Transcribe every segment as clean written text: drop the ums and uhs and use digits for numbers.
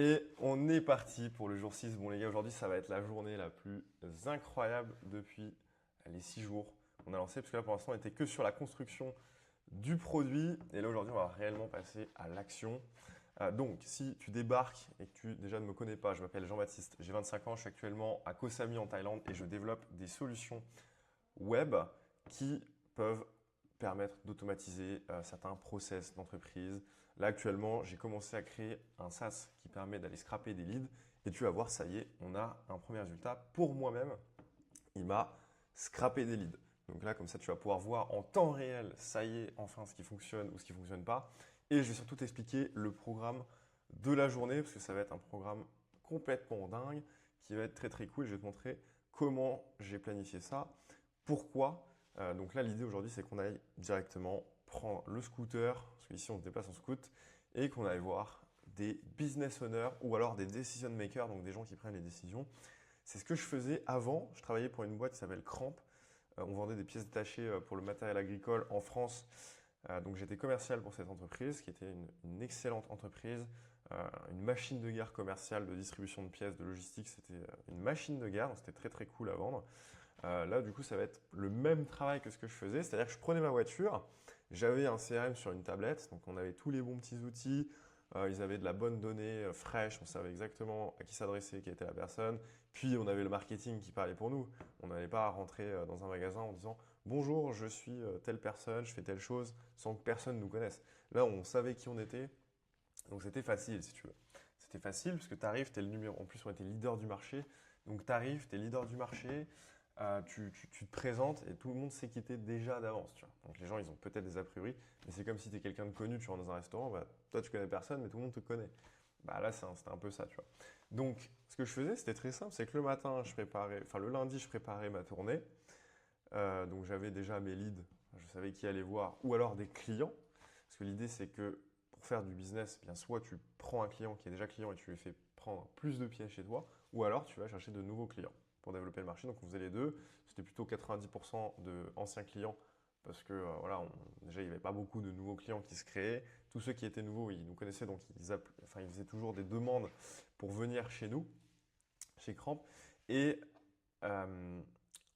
Et on est parti pour le jour 6. Bon les gars, aujourd'hui ça va être la journée la plus incroyable depuis les 6 jours qu'on a lancé. Parce que là pour l'instant on était que sur la construction du produit. Et là aujourd'hui on va réellement passer à l'action. Donc si tu débarques et que tu déjà ne me connais pas, je m'appelle Jean-Baptiste, j'ai 25 ans, je suis actuellement à Koh Samui en Thaïlande et je développe des solutions web qui peuvent permettre d'automatiser certains process d'entreprise. Là, actuellement, j'ai commencé à créer un SaaS qui permet d'aller scraper des leads. Et tu vas voir, ça y est, on a un premier résultat. Pour moi-même, il m'a scrapé des leads. Donc là, comme ça, tu vas pouvoir voir en temps réel, ça y est, enfin, ce qui fonctionne ou ce qui ne fonctionne pas. Et je vais surtout t'expliquer le programme de la journée, parce que ça va être un programme complètement dingue, qui va être très très cool. Je vais te montrer comment j'ai planifié ça, pourquoi. Donc là, l'idée aujourd'hui, c'est qu'on aille directement prendre le scooter, parce qu'ici on se déplace en scoot, et qu'on aille voir des business owners ou alors des decision makers, donc des gens qui prennent les décisions. C'est ce que je faisais avant. Je travaillais pour une boîte qui s'appelle Cramp. On vendait des pièces détachées pour le matériel agricole en France. Donc j'étais commercial pour cette entreprise, qui était une excellente entreprise, une machine de guerre commerciale de distribution de pièces, de logistique. C'était une machine de guerre, donc c'était très très cool à vendre. Là, du coup, ça va être le même travail que ce que je faisais, c'est-à-dire que je prenais ma voiture, j'avais un CRM sur une tablette, donc on avait tous les bons petits outils, ils avaient de la bonne donnée fraîche, on savait exactement à qui s'adresser, qui était la personne, puis on avait le marketing qui parlait pour nous. On n'allait pas rentrer dans un magasin en disant bonjour, je suis telle personne, je fais telle chose, sans que personne nous connaisse. Là, on savait qui on était, donc c'était facile si tu veux. C'était facile parce que tu arrives, tu es le numéro. En plus, on était leader du marché. Donc tu arrives, tu es leader du marché, tu te présentes et tout le monde sait qui t'es déjà d'avance. Tu vois. Donc les gens, ils ont peut-être des a priori, mais c'est comme si tu es quelqu'un de connu, tu rentres dans un restaurant, bah, toi tu connais personne, mais tout le monde te connaît. Bah là, c'était un peu ça, tu vois. Donc ce que je faisais, c'était très simple, c'est que le matin, le lundi, je préparais ma tournée. Donc j'avais déjà mes leads, je savais qui allait voir, ou alors des clients. Parce que l'idée, c'est que pour faire du business, eh bien, soit tu prends un client qui est déjà client et tu lui fais prendre plus de pièces chez toi, ou alors tu vas chercher de nouveaux clients pour développer le marché. Donc on faisait les deux. C'était plutôt 90% de anciens clients parce que voilà, déjà il n'y avait pas beaucoup de nouveaux clients qui se créaient. Tous ceux qui étaient nouveaux, ils nous connaissaient, donc ils faisaient toujours des demandes pour venir chez nous, chez Cramp. Et euh,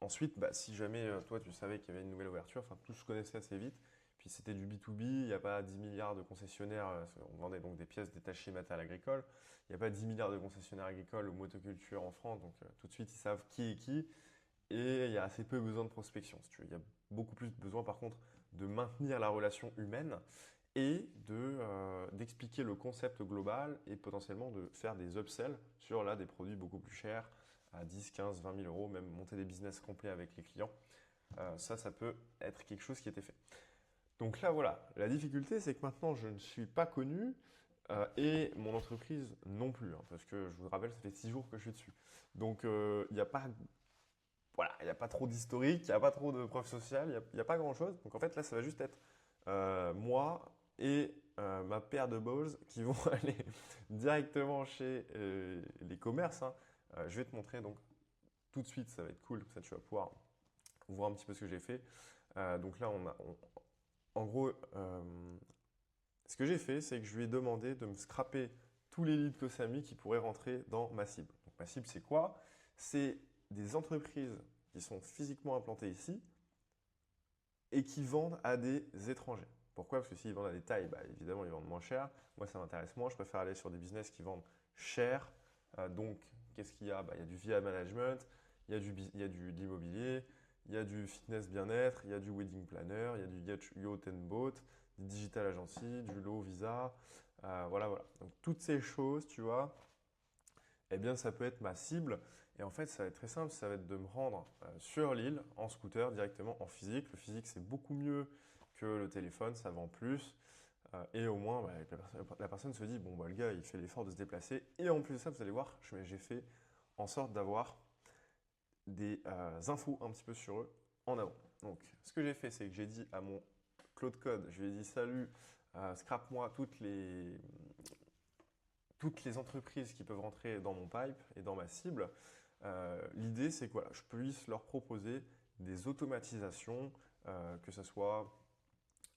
ensuite, bah, si jamais toi tu savais qu'il y avait une nouvelle ouverture, enfin tout se connaissait assez vite. Puis c'était du B2B, il n'y a pas 10 milliards de concessionnaires, on vendait donc des pièces détachées matériel agricole, il n'y a pas 10 milliards de concessionnaires agricoles ou motoculture en France, donc tout de suite ils savent qui est qui, et il y a assez peu besoin de prospection, si tu veux. Il y a beaucoup plus besoin par contre de maintenir la relation humaine et d'expliquer le concept global et potentiellement de faire des upsells sur là, des produits beaucoup plus chers, à 10, 15, 20 000 euros, même monter des business complets avec les clients. Ça peut être quelque chose qui était fait. Donc là, voilà, la difficulté, c'est que maintenant, je ne suis pas connu et mon entreprise non plus, hein, parce que je vous rappelle, ça fait 6 jours que je suis dessus. Donc, il n'y a pas, voilà, il y a pas trop d'historique, il n'y a pas trop de preuves sociales, il y a pas grand-chose. Donc en fait, là, ça va juste être moi et ma paire de balls qui vont aller directement chez les commerces, hein. Je vais te montrer donc tout de suite, ça va être cool, comme ça tu vas pouvoir voir un petit peu ce que j'ai fait. Donc là, en gros, ce que j'ai fait, c'est que je lui ai demandé de me scraper tous les leads Kosami qui pourraient rentrer dans ma cible. Donc ma cible, c'est quoi? C'est des entreprises qui sont physiquement implantées ici et qui vendent à des étrangers. Pourquoi? Parce que s'ils vendent à des tailles, bah, évidemment, ils vendent moins cher. Moi, ça m'intéresse moins. Je préfère aller sur des business qui vendent cher. Donc, qu'est-ce qu'il y a? Bah, il y a du VA management, il y a de l'immobilier, il y a du fitness bien-être, il y a du wedding planner, il y a du yacht and boat, du digital agency, du low visa. Voilà, voilà. Donc, toutes ces choses, tu vois, eh bien, ça peut être ma cible. Et en fait, ça va être très simple, ça va être de me rendre sur l'île en scooter directement en physique. Le physique, c'est beaucoup mieux que le téléphone, ça vend plus. Et au moins, bah, la personne se dit, bon, bah, le gars, il fait l'effort de se déplacer. Et en plus de ça, vous allez voir, j'ai fait en sorte d'avoir des infos un petit peu sur eux en avant. Donc, ce que j'ai fait, c'est que j'ai dit à mon Claude Code, je lui ai dit, salut, scrape-moi toutes les entreprises qui peuvent rentrer dans mon pipe et dans ma cible. L'idée, c'est que voilà, je puisse leur proposer des automatisations, que ce soit,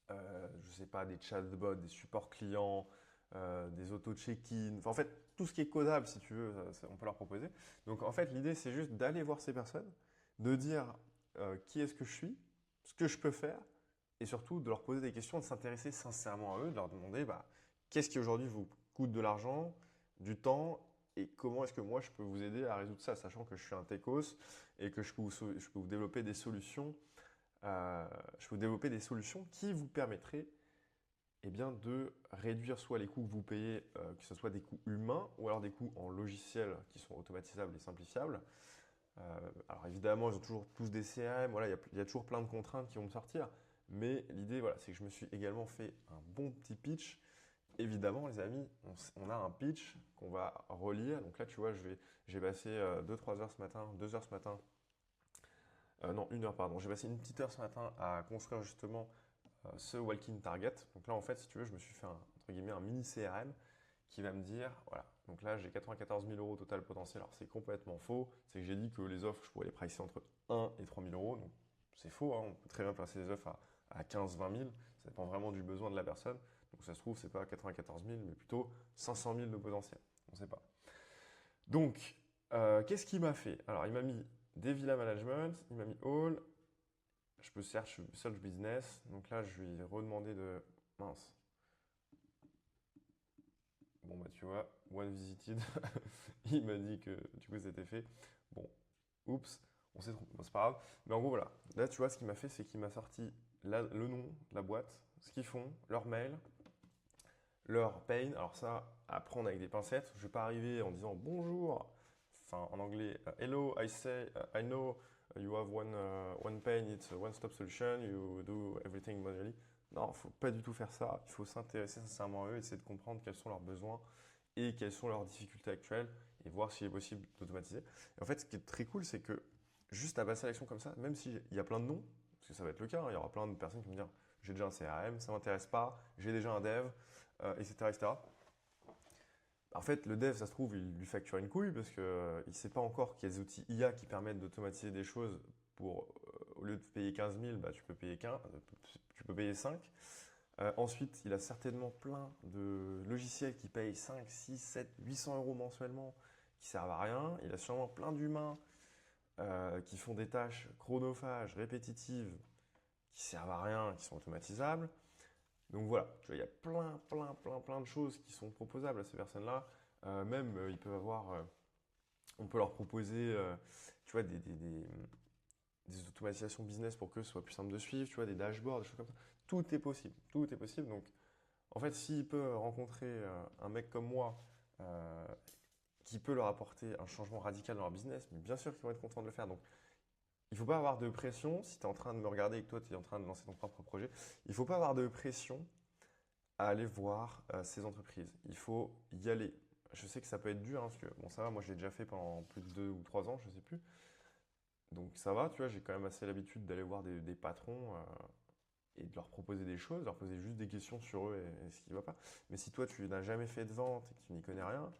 je ne sais pas, des chatbots, des supports clients, des auto-check-in. Enfin, en fait, tout ce qui est codable, si tu veux, on peut leur proposer. Donc en fait, l'idée, c'est juste d'aller voir ces personnes, de dire qui est-ce que je suis, ce que je peux faire, et surtout de leur poser des questions, de s'intéresser sincèrement à eux, de leur demander qu'est-ce qui aujourd'hui vous coûte de l'argent, du temps, et comment est-ce que moi je peux vous aider à résoudre ça, sachant que je suis un techos et que je peux vous développer des solutions, je peux vous développer des solutions qui vous permettraient eh bien, de réduire soit les coûts que vous payez, que ce soit des coûts humains ou alors des coûts en logiciel qui sont automatisables et simplifiables. Alors évidemment, ils ont toujours tous des CRM, voilà, il y a toujours plein de contraintes qui vont me sortir. Mais l'idée, voilà, c'est que je me suis également fait un bon petit pitch. Évidemment, les amis, on a un pitch qu'on va relire. Donc là, tu vois, j'ai passé 2-3 heures ce matin, 2 heures ce matin. Non, 1 heure, pardon. J'ai passé une petite heure ce matin à construire justement ce walking target. Donc là, en fait, si tu veux, je me suis fait entre guillemets un mini CRM qui va me dire, voilà, donc là j'ai 94 000 euros au total potentiel. Alors c'est complètement faux, c'est que j'ai dit que les offres, je pourrais les pricer entre 1 et 3 000 euros. Donc c'est faux, hein. On peut très bien placer les offres à 15-20 000. Ça dépend vraiment du besoin de la personne. Donc ça se trouve, c'est pas 94 000, mais plutôt 500 000 de potentiel. On ne sait pas. Donc, qu'est-ce qu'il m'a fait? Alors il m'a mis des villas management, il m'a mis all. Je peux search business. Donc là, je lui ai redemandé de. Mince. Bon, bah, tu vois, one visited. Il m'a dit que du coup, c'était fait. Bon, oups, on s'est trompé. Bon, c'est pas grave. Mais en gros, voilà. Là, tu vois, ce qu'il m'a fait, c'est qu'il m'a sorti le nom de la boîte, ce qu'ils font, leur mail, leur pain. Alors, ça, à prendre avec des pincettes. Je ne vais pas arriver en disant bonjour. Enfin, en anglais, hello, I say, I know you have one pain, it's a one-stop solution, you do everything manually. Non, il ne faut pas du tout faire ça. Il faut s'intéresser sincèrement à eux, essayer de comprendre quels sont leurs besoins et quelles sont leurs difficultés actuelles et voir s'il est possible d'automatiser. Et en fait, ce qui est très cool, c'est que juste à passer à l'action comme ça, même s'il y a plein de noms, parce que ça va être le cas, hein, il y aura plein de personnes qui vont dire j'ai déjà un CRM, ça ne m'intéresse pas, j'ai déjà un dev, etc., etc. En fait, le dev, ça se trouve, il lui facture une couille parce qu'il ne sait pas encore qu'il y a des outils IA qui permettent d'automatiser des choses pour, au lieu de payer 15 000, bah, tu peux payer 15, tu peux payer 5. Ensuite, il a certainement plein de logiciels qui payent 5, 6, 7, 800 euros mensuellement qui servent à rien. Il a sûrement plein d'humains qui font des tâches chronophages, répétitives, qui servent à rien, qui sont automatisables. Donc voilà, tu vois, il y a plein de choses qui sont proposables à ces personnes-là. Même, ils peuvent avoir, on peut leur proposer, tu vois, des automatisations business pour que ce soit plus simple de suivre, tu vois, des dashboards, des choses comme ça. Tout est possible, tout est possible. Donc, en fait, s'il peut rencontrer un mec comme moi qui peut leur apporter un changement radical dans leur business, mais bien sûr qu'ils vont être contents de le faire. Donc, il ne faut pas avoir de pression. Si tu es en train de me regarder et que toi, tu es en train de lancer ton propre projet, il ne faut pas avoir de pression à aller voir ces entreprises. Il faut y aller. Je sais que ça peut être dur, hein, parce que, bon, ça va, moi, je l'ai déjà fait pendant plus de 2 ou 3 ans, je ne sais plus. Donc, ça va, tu vois, j'ai quand même assez l'habitude d'aller voir des patrons et de leur proposer des choses, leur poser juste des questions sur eux et ce qui ne va pas. Mais si toi, tu n'as jamais fait de vente et que tu n'y connais rien,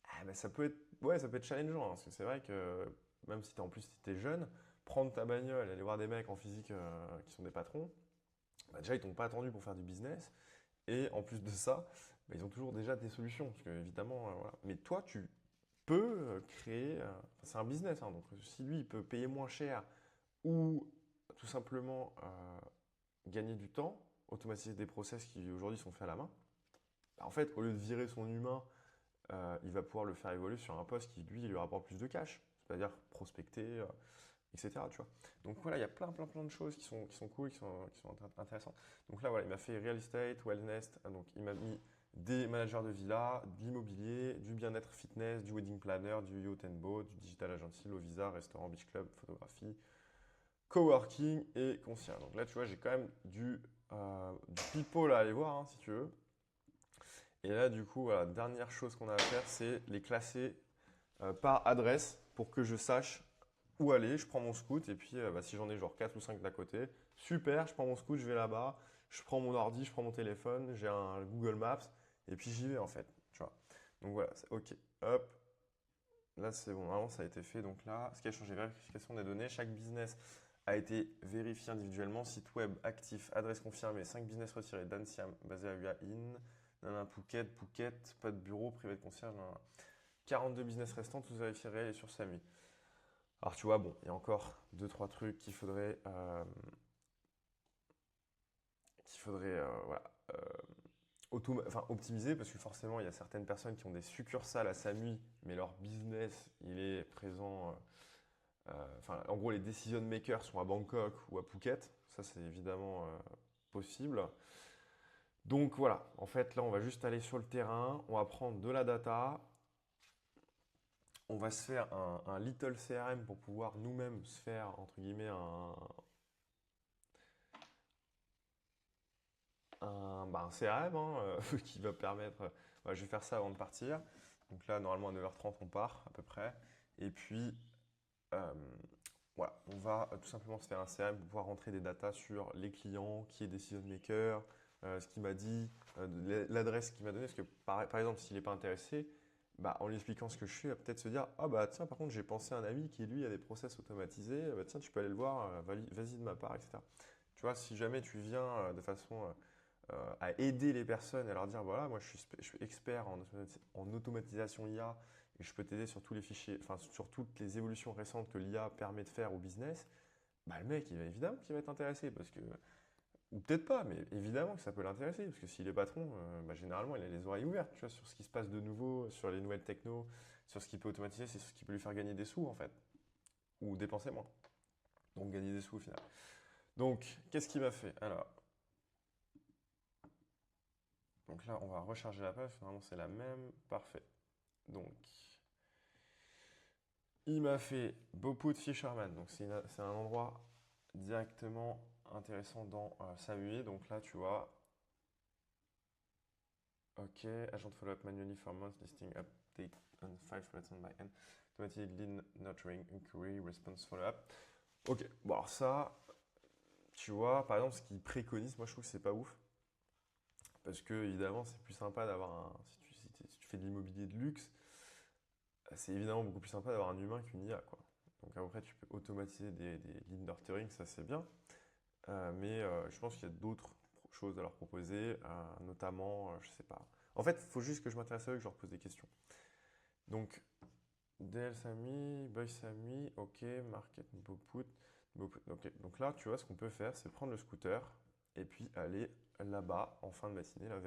ah, ben, ça peut être, ouais, ça peut être challengeant, hein, parce que c'est vrai que même si en plus tu es jeune, prendre ta bagnole, aller voir des mecs en physique qui sont des patrons, bah, déjà ils t'ont pas attendu pour faire du business. Et en plus de ça, bah, ils ont toujours déjà des solutions. Parce que évidemment, voilà. Mais toi, tu peux créer. C'est un business, hein, donc si lui, il peut payer moins cher ou tout simplement gagner du temps, automatiser des process qui aujourd'hui sont faits à la main, bah, en fait, au lieu de virer son humain, il va pouvoir le faire évoluer sur un poste qui, lui, lui rapporte plus de cash. C'est-à-dire prospecter, etc. Tu vois. Donc voilà, il y a plein de choses qui sont cool, qui sont intéressantes. Donc là, voilà, il m'a fait real estate, wellness, donc il m'a mis des managers de villa, de l'immobilier, du bien-être fitness, du wedding planner, du yacht and boat, du digital agency, low visa, restaurant, beach club, photographie, coworking et concierge. Donc là, tu vois, j'ai quand même du people à aller voir, hein, si tu veux. Et là, du coup, voilà, dernière chose qu'on a à faire, c'est les classer par adresse pour que je sache où aller. Je prends mon scoot et puis bah, si j'en ai genre 4 ou 5 d'à côté, super, je prends mon scoot, je vais là-bas, je prends mon ordi, je prends mon téléphone, j'ai un Google Maps et puis j'y vais en fait. Tu vois. Donc voilà, c'est OK. Hop, là c'est bon, vraiment ça a été fait. Donc là, ce qui a changé, vérification des données. Chaque business a été vérifié individuellement. Site web actif, adresse confirmée, 5 business retirés, Dan Siam, basé à UAIN. Phuket, pas de bureau, privé de concierge. 42 business restants, tous vérifiés réels et sur SAMU. Alors tu vois, bon, il y a encore deux trois trucs qu'il faudrait voilà, optimiser parce que forcément, il y a certaines personnes qui ont des succursales à SAMU, mais leur business, il est présent. En gros, les decision makers sont à Bangkok ou à Phuket. Ça, c'est évidemment possible. Donc voilà, en fait, là, on va juste aller sur le terrain, on va prendre de la data, on va se faire un little CRM pour pouvoir nous-mêmes se faire, entre guillemets, un CRM qui va permettre. Je vais faire ça avant de partir. Donc là, normalement, à 9h30, on part à peu près. Et puis, euh, voilà, on va tout simplement se faire un CRM pour pouvoir rentrer des datas sur les clients, qui est decision maker, ce qu'il m'a dit, l'adresse qu'il m'a donnée. Parce que par exemple, s'il n'est pas intéressé, bah, en lui expliquant ce que je fais, il va peut-être se dire, ah bah tiens, par contre, j'ai pensé à un ami qui lui a des process automatisés, bah, tiens, tu peux aller le voir, vas-y de ma part, etc. Tu vois, si jamais tu viens de façon à aider les personnes, à leur dire, voilà, moi je suis expert en automatisation IA et je peux t'aider sur tous les fichiers, enfin sur toutes les évolutions récentes que l'IA permet de faire au business, bah, le mec, évidemment qu'il va être intéressé parce que, ou peut-être pas, mais évidemment que ça peut l'intéresser parce que s'il est patron, bah, généralement il a les oreilles ouvertes, tu vois, sur ce qui se passe de nouveau, sur les nouvelles technos, sur ce qu'il peut automatiser, c'est ce qui peut lui faire gagner des sous en fait, ou dépenser moins, donc gagner des sous au final. Donc, qu'est-ce qu'il m'a fait? Alors, donc là, on va recharger la page, normalement c'est la même, parfait. Donc, il m'a fait Boput Fisherman, donc c'est un endroit directement intéressant dans Samuel. Donc là, tu vois, ok, agent follow-up manually for months, listing update on 5 on by end, automatic lead nurturing, inquiry, response follow-up. Ok, bon alors ça, tu vois, par exemple, ce qu'il préconise, moi je trouve que c'est pas ouf, parce que évidemment, c'est plus sympa d'avoir si tu fais de l'immobilier de luxe, c'est évidemment beaucoup plus sympa d'avoir un humain qu'une IA, quoi. Donc après, tu peux automatiser des lignes nurturing, ça c'est bien. Mais je pense qu'il y a d'autres choses à leur proposer, notamment, je sais pas. En fait, il faut juste que je m'intéresse à eux et que je leur pose des questions. Donc, DL Sami, Boy Sami, ok, Market Boput, ok. Donc là, tu vois, ce qu'on peut faire, c'est prendre le scooter et puis aller là-bas en fin de matinée, là,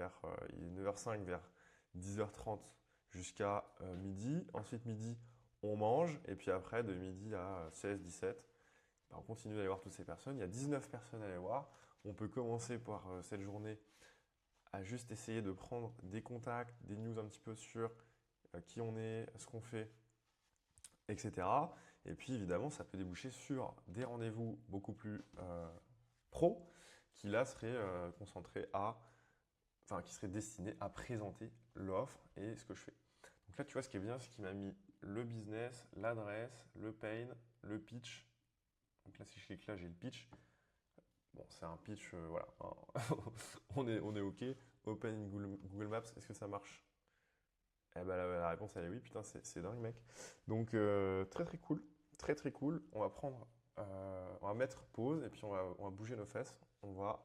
il est 9h05, vers 10h30 jusqu'à midi. Ensuite, midi, on mange et puis après, de midi à 16-17, on continue d'aller voir toutes ces personnes. Il y a 19 personnes à aller voir. On peut commencer par cette journée à juste essayer de prendre des contacts, des news un petit peu sur qui on est, ce qu'on fait, etc. Et puis évidemment, ça peut déboucher sur des rendez-vous beaucoup plus pro qui là seraient concentrés qui seraient destinés à présenter l'offre et ce que je fais. Donc là, tu vois, ce qui est bien, c'est qu'il m'a mis le business, l'adresse, le pain, le pitch. Donc là, si je clique là, j'ai le pitch. Bon, c'est un pitch, voilà. On est OK. Open Google Maps, est-ce que ça marche? Eh ben, la réponse, elle est oui. Putain, c'est dingue, mec. Donc, très très cool. Très très cool. On va mettre pause et puis on va bouger nos fesses. On va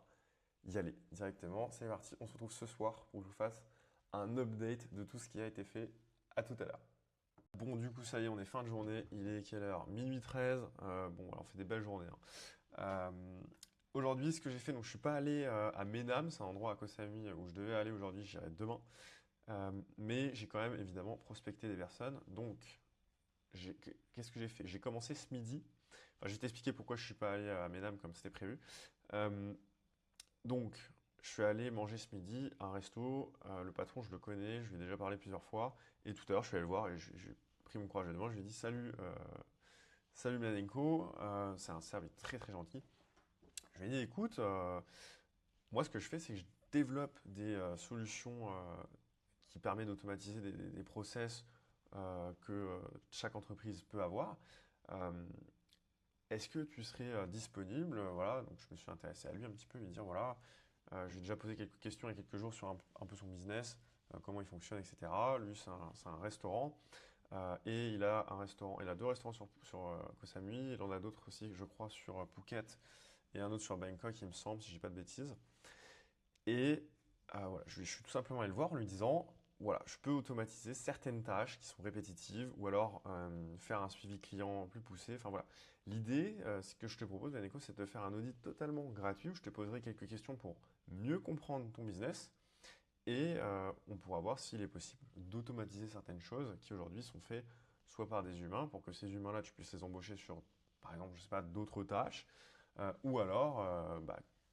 y aller directement. C'est parti. On se retrouve ce soir pour que je vous fasse un update de tout ce qui a été fait. À tout à l'heure. Bon, du coup, ça y est, on est fin de journée. Il est quelle heure? Minuit 13. Bon, alors, on fait des belles journées, hein. Aujourd'hui, ce que j'ai fait, donc je suis pas allé à Ménam, c'est un endroit à Koh Samui où je devais aller aujourd'hui, j'irai demain. Mais j'ai quand même évidemment prospecté des personnes. Donc, qu'est-ce que j'ai fait? J'ai commencé ce midi. Enfin, je vais t'expliquer pourquoi je suis pas allé à Ménam comme c'était prévu. Euh, donc, je suis allé manger ce midi à un resto. Le patron, je le connais, je lui ai déjà parlé plusieurs fois. Et tout à l'heure, je suis allé le voir et j'ai pris mon courage à deux mains. Je lui ai dit salut, salut Mladenko. C'est un service très très gentil. Je lui ai dit, écoute, moi ce que je fais, c'est que je développe des solutions qui permettent d'automatiser des process que chaque entreprise peut avoir. Euh, Est-ce que tu serais disponible? Voilà, donc je me suis intéressé à lui un petit peu, lui dire, voilà, j'ai déjà posé quelques questions il y a quelques jours sur un peu son business, comment il fonctionne, etc. Lui, c'est un restaurant. Et il a un restaurant, il a deux restaurants sur Koh Samui, il en a d'autres aussi, je crois, sur Phuket et un autre sur Bangkok, il me semble, si je dis pas de bêtises. Et voilà, je suis tout simplement allé le voir en lui disant, voilà, je peux automatiser certaines tâches qui sont répétitives ou alors faire un suivi client plus poussé. Enfin voilà, l'idée, ce que je te propose, Vaneco, c'est de faire un audit totalement gratuit où je te poserai quelques questions pour mieux comprendre ton business et on pourra voir s'il est possible d'automatiser certaines choses qui aujourd'hui sont faites soit par des humains pour que ces humains-là, tu puisses les embaucher sur, par exemple, je sais pas, d'autres tâches ou alors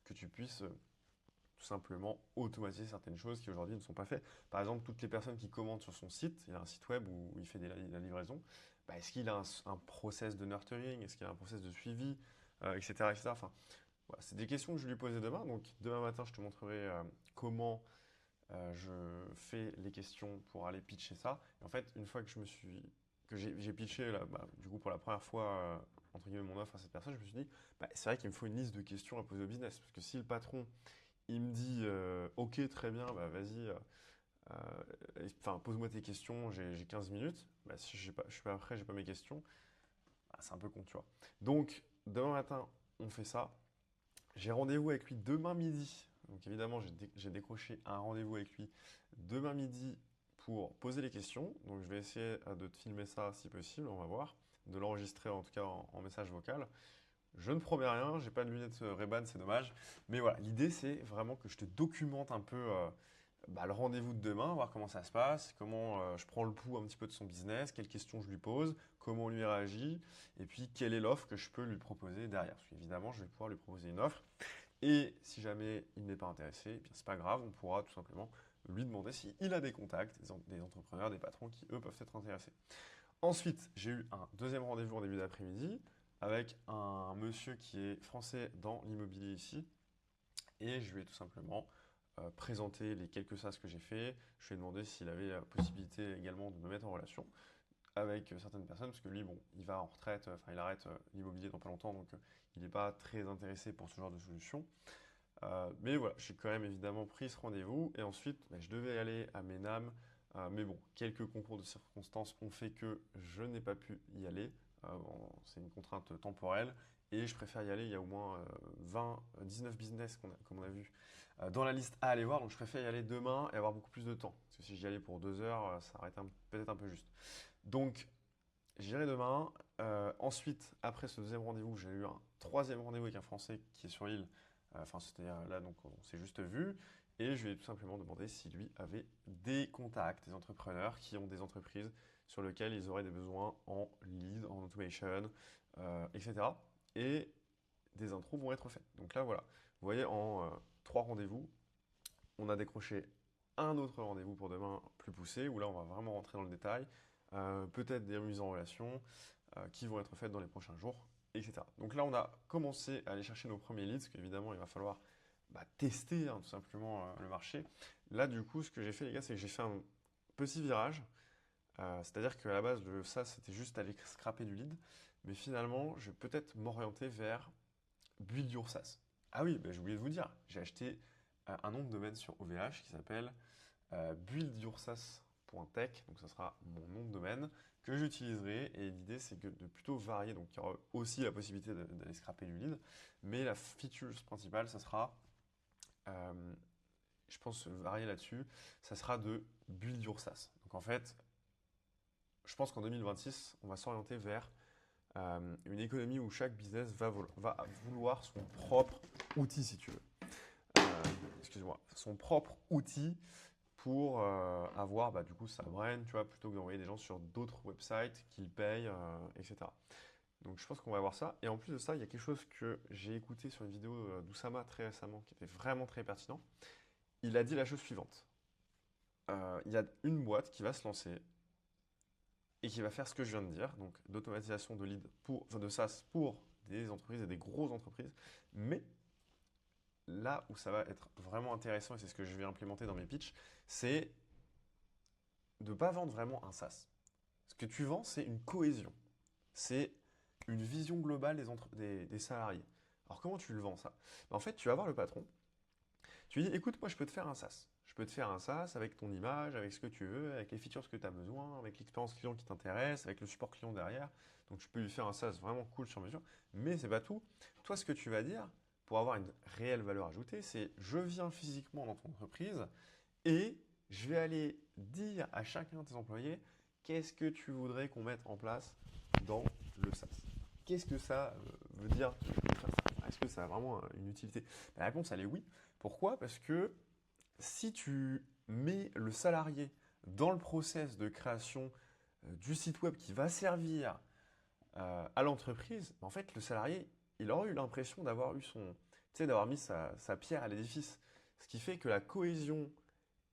que tu puisses tout simplement automatiser certaines choses qui aujourd'hui ne sont pas faites. Par exemple, toutes les personnes qui commandent sur son site, il a un site web où il fait la livraison, est-ce qu'il a un process de nurturing, est-ce qu'il a un process de suivi, etc., etc. Enfin, voilà, c'est des questions que je vais lui poser demain. Donc demain matin, je te montrerai comment je fais les questions pour aller pitcher ça. Et en fait, une fois que j'ai pitché là, du coup pour la première fois entre guillemets mon offre à cette personne, je me suis dit, c'est vrai qu'il me faut une liste de questions à poser au business. Parce que si le patron il me dit ok très bien, vas-y, enfin pose-moi tes questions, j'ai 15 minutes. Si je suis pas prêt, j'ai pas mes questions, c'est un peu con, tu vois. Donc demain matin, on fait ça. J'ai rendez-vous avec lui demain midi. Donc évidemment, j'ai décroché un rendez-vous avec lui demain midi pour poser les questions. Donc je vais essayer de te filmer ça si possible, on va voir. De l'enregistrer en tout cas en message vocal. Je ne promets rien, j'ai pas de lunettes Ray-Ban, c'est dommage. Mais voilà, l'idée c'est vraiment que je te documente un peu le rendez-vous de demain, voir comment ça se passe, comment je prends le pouls un petit peu de son business, quelles questions je lui pose, comment lui réagit, et puis quelle est l'offre que je peux lui proposer derrière. Parce qu'évidemment, je vais pouvoir lui proposer une offre. Et si jamais il n'est pas intéressé, eh bien c'est pas grave, on pourra tout simplement lui demander s'il a des contacts, des entrepreneurs, des patrons qui eux peuvent être intéressés. Ensuite, j'ai eu un deuxième rendez-vous en début d'après-midi avec un monsieur qui est français dans l'immobilier ici. Et je lui ai tout simplement présenté les quelques SAS que j'ai fait. Je lui ai demandé s'il avait la possibilité également de me mettre en relation avec certaines personnes, parce que lui, bon, il va en retraite, enfin il arrête l'immobilier dans pas longtemps, donc il n'est pas très intéressé pour ce genre de solution. Mais voilà, j'ai quand même évidemment pris ce rendez-vous et ensuite je devais aller à Ménam, mais bon, quelques concours de circonstances ont fait que je n'ai pas pu y aller. Bon, c'est une contrainte temporelle et je préfère y aller. Il y a au moins 19 business comme on a vu dans la liste à aller voir, donc je préfère y aller demain et avoir beaucoup plus de temps. Parce que si j'y allais pour 2 heures, ça aurait été peut-être un peu juste. Donc j'irai demain. Ensuite, après ce deuxième rendez-vous, j'ai eu un troisième rendez-vous avec un Français qui est sur l'île. Enfin, c'était là, donc on s'est juste vu. Et je lui ai tout simplement demandé si lui avait des contacts, des entrepreneurs qui ont des entreprises sur lesquelles ils auraient des besoins en lead, en automation, etc. Et des intros vont être faites. Donc là, voilà. Vous voyez, en 3 rendez-vous, on a décroché un autre rendez-vous pour demain plus poussé, où là, on va vraiment rentrer dans le détail. Peut-être des mises en relation qui vont être faites dans les prochains jours, etc. Donc là, on a commencé à aller chercher nos premiers leads, parce qu'évidemment, il va falloir tester tout simplement le marché. Là, du coup, ce que j'ai fait, les gars, c'est que j'ai fait un petit virage. C'est-à-dire qu'à la base, ça, c'était juste aller scraper du lead. Mais finalement, je vais peut-être m'orienter vers Build Your SaaS. Ah oui, j'ai oublié de vous dire, j'ai acheté un nom de domaine sur OVH qui s'appelle buildyoursas.tech, donc ça sera mon nom de domaine que j'utiliserai et l'idée c'est que de plutôt varier, donc il y aura aussi la possibilité d'aller scraper du lead, mais la feature principale ça sera, je pense varier là-dessus, ça sera de build your SaaS. Donc en fait, je pense qu'en 2026, on va s'orienter vers une économie où chaque business va vouloir son propre outil si tu veux. Excuse-moi, son propre outil pour avoir du coup sa brand, tu vois, plutôt que d'envoyer des gens sur d'autres websites qu'ils payent, etc. Donc je pense qu'on va avoir ça. Et en plus de ça, il y a quelque chose que j'ai écouté sur une vidéo d'Oussama très récemment qui était vraiment très pertinent. Il a dit la chose suivante. Il y a une boîte qui va se lancer et qui va faire ce que je viens de dire, donc d'automatisation de lead de SaaS pour des entreprises et des grosses entreprises. Mais là où ça va être vraiment intéressant, et c'est ce que je vais implémenter dans mes pitchs, c'est de ne pas vendre vraiment un SaaS. Ce que tu vends, c'est une cohésion. C'est une vision globale des salariés. Alors comment tu le vends ça? En fait, tu vas voir le patron, tu lui dis, écoute, moi je peux te faire un SaaS. Je peux te faire un SaaS avec ton image, avec ce que tu veux, avec les features que tu as besoin, avec l'expérience client qui t'intéresse, avec le support client derrière. Donc je peux lui faire un SaaS vraiment cool sur mesure. Mais c'est pas tout. Toi, ce que tu vas dire, pour avoir une réelle valeur ajoutée, c'est je viens physiquement dans ton entreprise et je vais aller dire à chacun de tes employés qu'est-ce que tu voudrais qu'on mette en place dans le SaaS. Qu'est-ce que ça veut dire de faire ça? Est-ce que ça a vraiment une utilité? La réponse, elle est oui. Pourquoi? Parce que si tu mets le salarié dans le process de création du site web qui va servir à l'entreprise, en fait, le salarié, il aura eu l'impression d'avoir eu d'avoir mis sa pierre à l'édifice. Ce qui fait que la cohésion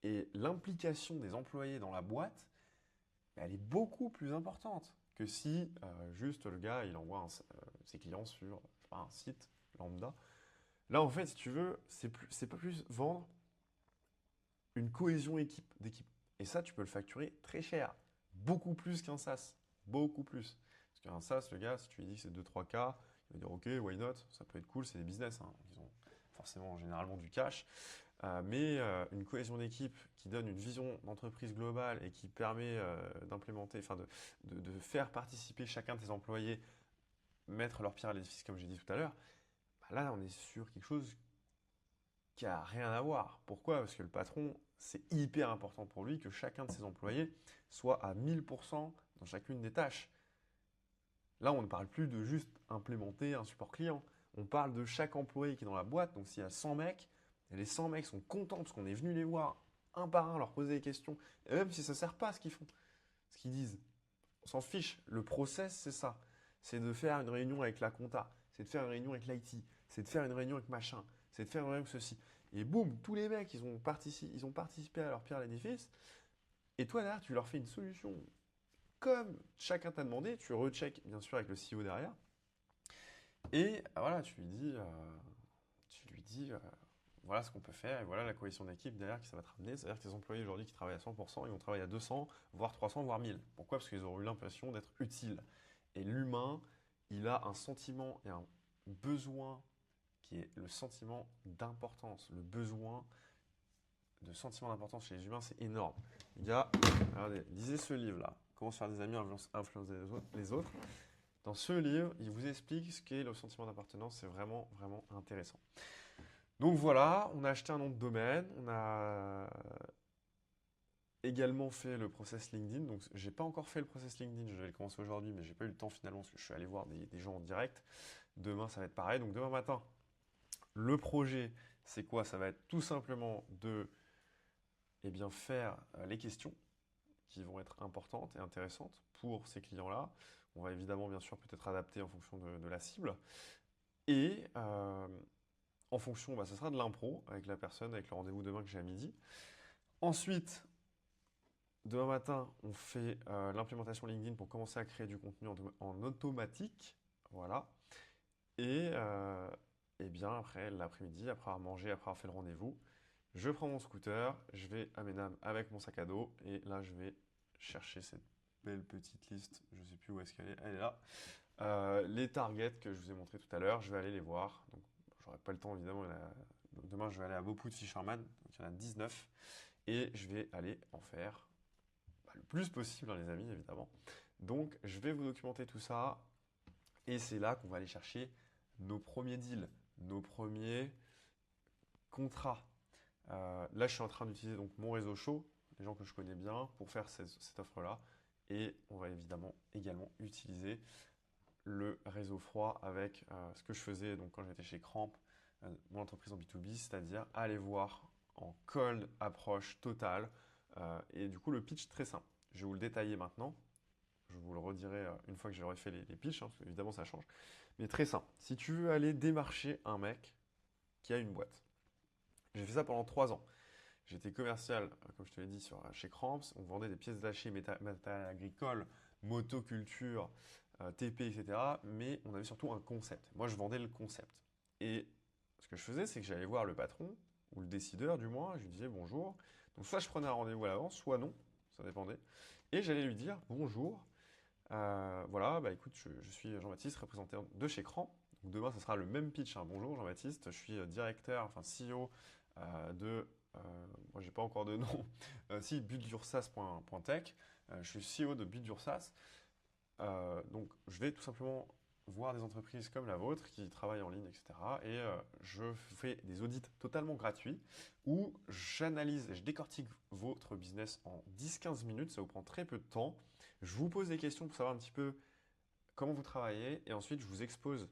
et l'implication des employés dans la boîte, elle est beaucoup plus importante que si juste le gars, il envoie ses clients sur je sais pas, un site lambda. Là, en fait, si tu veux, c'est pas plus vendre une cohésion d'équipe. Et ça, tu peux le facturer très cher. Beaucoup plus qu'un SaaS. Beaucoup plus. Parce qu'un SaaS, le gars, si tu lui dis que c'est 2-3K, il va dire ok, why not, ça peut être cool, c'est des business. Hein. Ils ont forcément généralement du cash. Mais une cohésion d'équipe qui donne une vision d'entreprise globale et qui permet d'implémenter, enfin de faire participer chacun de tes employés, mettre leur pierre à l'édifice, comme j'ai dit tout à l'heure, bah là, on est sur quelque chose qui a rien à voir. Pourquoi? Parce que le patron, c'est hyper important pour lui que chacun de ses employés soit à 1000% dans chacune des tâches. Là, on ne parle plus de juste implémenter un support client. On parle de chaque employé qui est dans la boîte. Donc, s'il y a 100 mecs, et les 100 mecs sont contents parce qu'on est venu les voir un par un, leur poser des questions. Et même si ça ne sert pas à ce qu'ils font, ce qu'ils disent, on s'en fiche. Le process, c'est ça. C'est de faire une réunion avec la compta. C'est de faire une réunion avec l'IT. C'est de faire une réunion avec machin. C'est de faire une réunion avec ceci. Et boum, tous les mecs, ils ont participé à leur pierre à l'édifice. Et toi, derrière, tu leur fais une solution comme chacun t'a demandé. Tu recheck, bien sûr, avec le CEO derrière. Et voilà, tu lui dis, voilà ce qu'on peut faire et voilà la cohésion d'équipe derrière qui ça va te ramener. C'est-à-dire que tes employés aujourd'hui qui travaillent à 100%, ils vont travailler à 200, voire 300, voire 1000. Pourquoi? Parce qu'ils auront eu l'impression d'être utiles. Et l'humain, il a un sentiment et un besoin qui est le sentiment d'importance. Le besoin de sentiment d'importance chez les humains, c'est énorme. Il y a, regardez, lisez ce livre-là, Comment se faire des amis, influencer les autres. Dans ce livre, il vous explique ce qu'est le sentiment d'appartenance. C'est vraiment, vraiment intéressant. Donc voilà, on a acheté un nom de domaine. On a également fait le process LinkedIn. Donc j'ai pas encore fait le process LinkedIn. Je vais le commencer aujourd'hui, mais j'ai pas eu le temps finalement parce que je suis allé voir des gens en direct. Demain, ça va être pareil. Donc demain matin, le projet, c'est quoi? Ça va être tout simplement de faire les questions qui vont être importantes et intéressantes pour ces clients-là. On va évidemment, bien sûr, peut-être adapter en fonction de la cible. Et en fonction, ce sera de l'impro avec la personne, avec le rendez-vous demain que j'ai à midi. Ensuite, demain matin, on fait l'implémentation LinkedIn pour commencer à créer du contenu en automatique. Voilà. Et bien après l'après-midi, après avoir mangé, après avoir fait le rendez-vous, je prends mon scooter, je vais à Ménam avec mon sac à dos et là je vais chercher cette belle petite liste, je ne sais plus où est-ce qu'elle est, elle est là. Les targets que je vous ai montré tout à l'heure, je vais aller les voir. Donc j'aurai pas le temps évidemment. Donc, demain je vais aller à Beaupout Fisherman, donc il y en a 19 et je vais aller en faire le plus possible les amis évidemment. Donc je vais vous documenter tout ça et c'est là qu'on va aller chercher nos premiers deals, nos premiers contrats. Là, je suis en train d'utiliser donc mon réseau chaud, les gens que je connais bien, pour faire cette offre-là. Et on va évidemment également utiliser le réseau froid avec ce que je faisais donc, quand j'étais chez Cramp, mon entreprise en B2B, c'est-à-dire aller voir en cold approche totale. Et du coup, le pitch très simple. Je vais vous le détailler maintenant. Je vous le redirai une fois que j'aurai fait les pitchs, hein, parce qu'évidemment ça change. Mais très simple. Si tu veux aller démarcher un mec qui a une boîte, j'ai fait ça pendant 3 ans. J'étais commercial, comme je te l'ai dit, chez Cramps. On vendait des pièces détachées, matériel agricole, motoculture, TP, etc. Mais on avait surtout un concept. Moi, je vendais le concept. Et ce que je faisais, c'est que j'allais voir le patron, ou le décideur du moins, je lui disais bonjour. Donc soit je prenais un rendez-vous à l'avance, soit non, ça dépendait. Et j'allais lui dire bonjour, voilà, écoute, je suis Jean-Baptiste, représentant de chez Cran. Donc demain, ce sera le même pitch. Hein. Bonjour Jean-Baptiste, je suis directeur, enfin CEO de, moi j'ai pas encore de nom, si buildursas.tech. Je suis CEO de Buildursas. Donc je vais tout simplement voir des entreprises comme la vôtre qui travaillent en ligne, etc. Et je fais des audits totalement gratuits où j'analyse et je décortique votre business en 10-15 minutes. Ça vous prend très peu de temps. Je vous pose des questions pour savoir un petit peu comment vous travaillez et ensuite je vous expose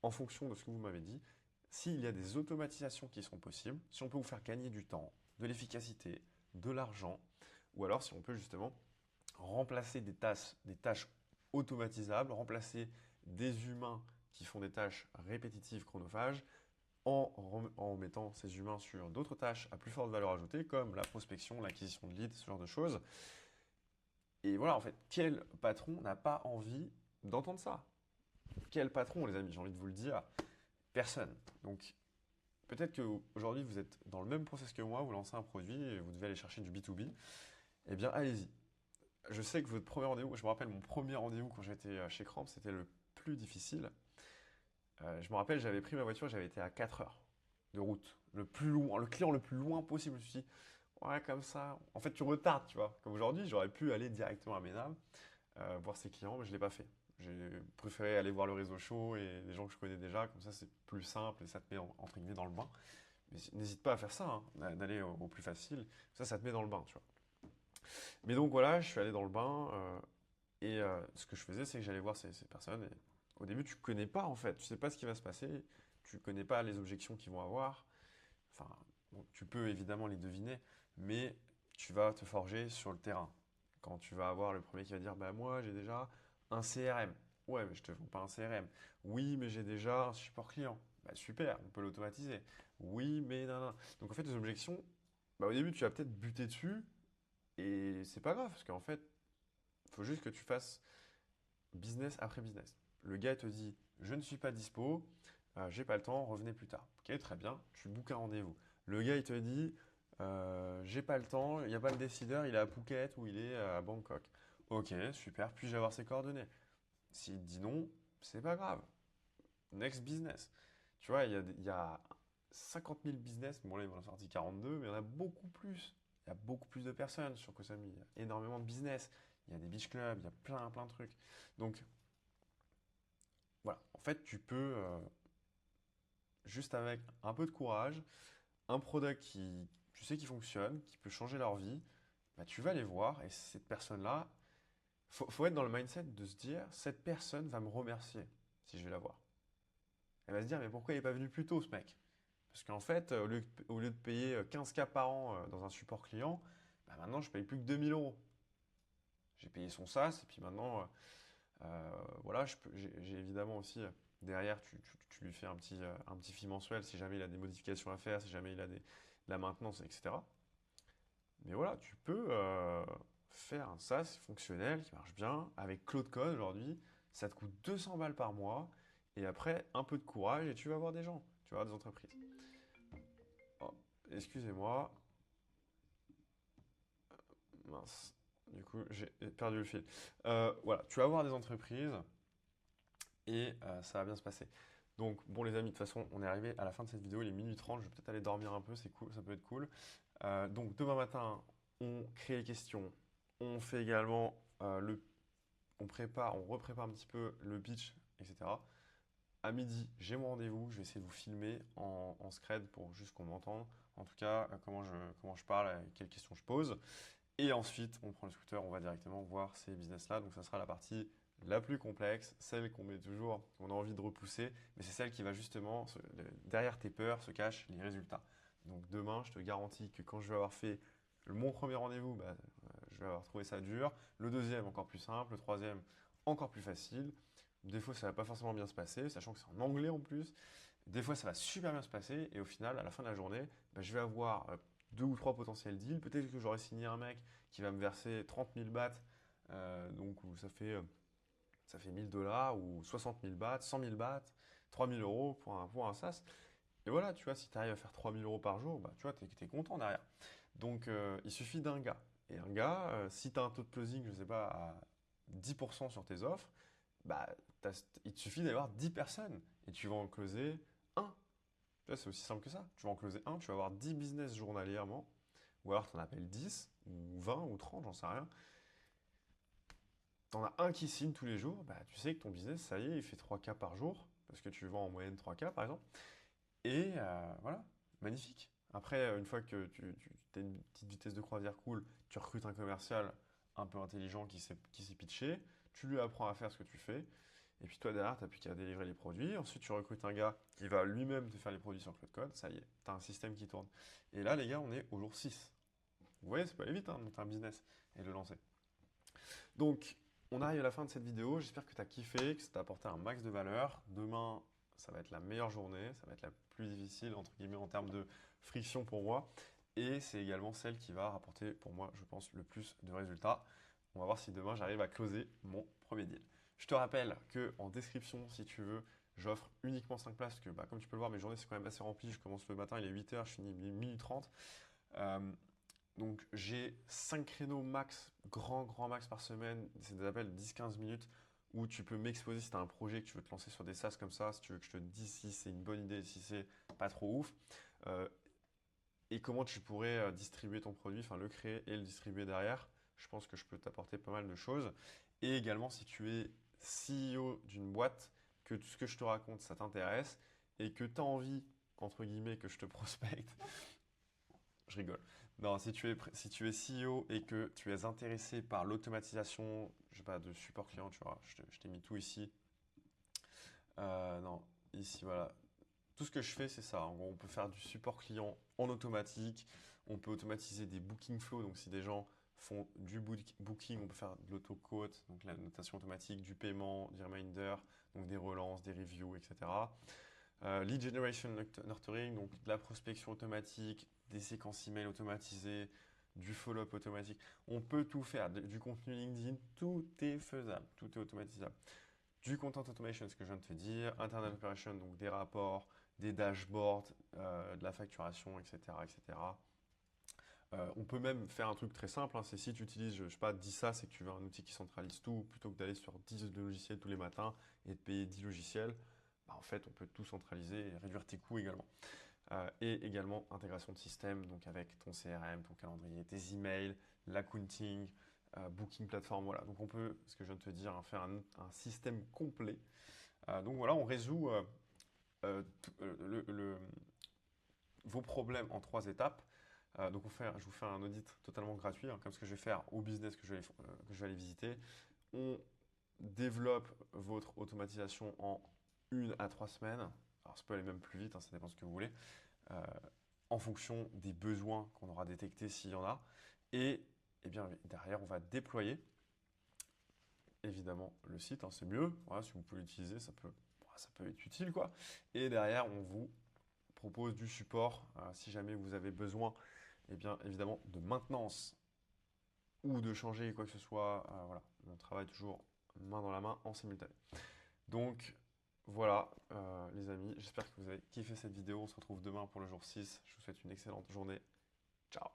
en fonction de ce que vous m'avez dit s'il y a des automatisations qui sont possibles, si on peut vous faire gagner du temps, de l'efficacité, de l'argent, ou alors si on peut justement remplacer des tâches automatisables, remplacer des humains qui font des tâches répétitives, chronophages, en mettant ces humains sur d'autres tâches à plus forte valeur ajoutée, comme la prospection, l'acquisition de leads, ce genre de choses. Et voilà, en fait, quel patron n'a pas envie d'entendre ça? Quel patron, les amis, j'ai envie de vous le dire, personne. Donc, peut-être qu'aujourd'hui, vous êtes dans le même process que moi, vous lancez un produit et vous devez aller chercher du B2B. Eh bien, allez-y. Je sais que votre premier rendez-vous, je me rappelle mon premier rendez-vous quand j'étais chez Cramp, c'était le plus difficile. Je me rappelle, j'avais pris ma voiture, j'avais été à 4 heures de route, le plus loin, le client le plus loin possible. Je me suis dit, ouais, comme ça, en fait, tu retardes, tu vois. Comme aujourd'hui, j'aurais pu aller directement à Ménam, voir ses clients, mais je ne l'ai pas fait. J'ai préféré aller voir le réseau chaud et les gens que je connais déjà, comme ça, c'est plus simple et ça te met entre guillemets dans le bain. Mais n'hésite pas à faire ça, hein, d'aller au plus facile. Ça te met dans le bain, tu vois. Mais donc voilà, je suis allé dans le bain et ce que je faisais, c'est que j'allais voir ces personnes. Et au début, tu connais pas en fait, tu sais pas ce qui va se passer, tu connais pas les objections qu'ils vont avoir. Enfin, bon, tu peux évidemment les deviner, mais tu vas te forger sur le terrain. Quand tu vas avoir le premier qui va dire, bah moi j'ai déjà un CRM. Ouais, mais je te vends pas un CRM. Oui, mais j'ai déjà un support client. Bah super, on peut l'automatiser. Oui, mais non, non. Donc en fait, les objections, bah, au début, tu vas peut-être buter dessus, et c'est pas grave, parce qu'en fait, il faut juste que tu fasses business après business. Le gars te dit, je ne suis pas dispo, j'ai pas le temps, revenez plus tard. Ok, très bien, tu bookes un rendez-vous. Le gars, il te dit, j'ai pas le temps, il n'y a pas le décideur, il est à Phuket ou il est à Bangkok. Ok, super, puis-je avoir ses coordonnées? S'il te dit non, c'est pas grave. Next business. Tu vois, il y a 50 000 business, bon là, ils m'en ont sorti 42, mais il y en a beaucoup plus. Il y a beaucoup plus de personnes sur Koh Samui. Il y a énormément de business. Il y a des beach clubs, il y a plein de trucs. Donc, voilà. En fait, tu peux, juste avec un peu de courage, un product qui, tu sais, qui fonctionne, qui peut changer leur vie, bah, tu vas les voir et cette personne-là, faut être dans le mindset de se dire, cette personne va me remercier si je vais la voir. Elle va se dire, mais pourquoi il n'est pas venu plus tôt, ce mec? Parce qu'en fait, au lieu de payer 15K par an dans un support client, bah maintenant je paye plus que 2 000 euros. J'ai payé son SaaS et puis maintenant, voilà, j'ai évidemment aussi derrière, tu lui fais un petit fee mensuel si jamais il a des modifications à faire, si jamais il a de la maintenance, etc. Mais voilà, tu peux faire un SaaS fonctionnel qui marche bien avec Cloud Code aujourd'hui. Ça te coûte 200 balles par mois et après un peu de courage et tu vas voir des gens, tu vas voir des entreprises. Oh, excusez-moi, mince, du coup j'ai perdu le fil. Voilà, tu vas voir des entreprises et ça va bien se passer. Donc bon les amis, de toute façon on est arrivé à la fin de cette vidéo, il est minuit 30, je vais peut-être aller dormir un peu, c'est cool, ça peut être cool. Donc demain matin, on crée les questions, on fait également on reprépare un petit peu le pitch, etc. À midi, j'ai mon rendez-vous, je vais essayer de vous filmer en scred pour juste qu'on m'entende. En tout cas, comment je parle, quelles questions je pose. Et ensuite, on prend le scooter, on va directement voir ces business-là. Donc ça sera la partie la plus complexe, celle qu'on met toujours, qu'on a envie de repousser, mais c'est celle qui va justement, derrière tes peurs se cachent les résultats. Donc demain, je te garantis que quand je vais avoir fait mon premier rendez-vous, bah, je vais avoir trouvé ça dur. Le deuxième, encore plus simple. Le troisième, encore plus facile. Des fois, ça va pas forcément bien se passer, sachant que c'est en anglais en plus. Des fois, ça va super bien se passer. Et au final, à la fin de la journée, bah, je vais avoir 2 ou 3 potentiels deals. Peut-être que j'aurai signé un mec qui va me verser 30 000 bahts. Donc, où ça fait 1000 dollars ou 60 000 bahts, 100 000 bahts, 3 000 euros pour un SaaS. Et voilà, tu vois, si tu arrives à faire 3 000 euros par jour, bah, tu vois, tu es content derrière. Donc, il suffit d'un gars. Et un gars, si tu as un taux de closing, je ne sais pas, à 10% sur tes offres, bah, il te suffit d'avoir 10 personnes et tu vas en closer un. Tu vois, c'est aussi simple que ça. Tu vas en closer un, tu vas avoir 10 business journalièrement, ou alors tu en appelles 10, ou 20, ou 30, j'en sais rien. tu en as un qui signe tous les jours, bah, tu sais que ton business, ça y est, il fait 3K par jour, parce que tu vends en moyenne 3K par exemple. Et voilà, magnifique. Après, une fois que tu as une petite vitesse de croisière cool, tu recrutes un commercial un peu intelligent qui sait pitcher, tu lui apprends à faire ce que tu fais, et puis toi derrière, tu n'as plus qu'à délivrer les produits. Ensuite, tu recrutes un gars qui va lui-même te faire les produits sur Cloud Code, ça y est, tu as un système qui tourne. Et là, les gars, on est au jour 6. Vous voyez, c'est pas aller vite de monter un business et de le lancer. Donc, on arrive à la fin de cette vidéo. J'espère que tu as kiffé, que ça t'a apporté un max de valeur. Demain, ça va être la meilleure journée, ça va être la plus difficile, entre guillemets, en termes de friction pour moi. Et c'est également celle qui va rapporter, pour moi, je pense, le plus de résultats. On va voir si demain, j'arrive à closer mon premier deal. Je te rappelle qu'en description, si tu veux, j'offre uniquement 5 places, parce que comme tu peux le voir, mes journées, c'est quand même assez rempli. Je commence le matin, il est 8h, je finis minuit 30. Donc j'ai 5 créneaux max, grand max par semaine, c'est des appels de 10-15 minutes où tu peux m'exposer si tu as un projet que tu veux te lancer sur des SaaS comme ça, si tu veux que je te dise si c'est une bonne idée, si c'est pas trop ouf, euh, et comment tu pourrais distribuer ton produit, enfin le créer et le distribuer derrière. Je pense que je peux t'apporter pas mal de choses. Et également si tu es CEO d'une boîte, que tout ce que je te raconte ça t'intéresse et que tu as envie, entre guillemets, que je te prospecte. Je rigole. Non, si tu es CEO et que tu es intéressé par l'automatisation, je sais pas, de support client, tu vois, je t'ai mis tout ici. Non, ici, voilà. Tout ce que je fais, c'est ça. En gros, on peut faire du support client en automatique. On peut automatiser des booking flows. Donc, si des gens font du booking, on peut faire de l'auto-quote, donc la notation automatique, du paiement, du reminder, donc des relances, des reviews, etc. Lead generation nurturing, donc de la prospection automatique, des séquences email automatisées, du follow-up automatique. On peut tout faire, du contenu LinkedIn, tout est faisable, tout est automatisable. Du content automation, ce que je viens de te dire, internal operation, donc des rapports, des dashboards, de la facturation, etc. etc. On peut même faire un truc très simple, hein, c'est si tu utilises, je sais pas, 10 SaaS et que tu veux un outil qui centralise tout, plutôt que d'aller sur 10 logiciels tous les matins et de payer 10 logiciels, en fait, on peut tout centraliser et réduire tes coûts également. Et également intégration de système, donc avec ton CRM, ton calendrier, tes emails, l'accounting, booking platform, voilà. Donc on peut, ce que je viens de te dire, hein, faire un système complet. Donc voilà, on résout vos problèmes en 3 étapes. Donc je vous fais un audit totalement gratuit, hein, comme ce que je vais faire au business que je vais aller visiter. On développe votre automatisation en 1 à 3 semaines. Alors ça peut aller même plus vite, hein, ça dépend de ce que vous voulez, euh, en fonction des besoins qu'on aura détectés s'il y en a. Et, bien derrière, on va déployer évidemment le site, hein, c'est mieux. Voilà, si vous pouvez l'utiliser, ça peut être utile, quoi. Et derrière, on vous propose du support si jamais vous avez besoin, bien évidemment, de maintenance ou de changer quoi que ce soit. Voilà, on travaille toujours main dans la main en simultané. Donc voilà, les amis, j'espère que vous avez kiffé cette vidéo. On se retrouve demain pour le jour 6. Je vous souhaite une excellente journée. Ciao.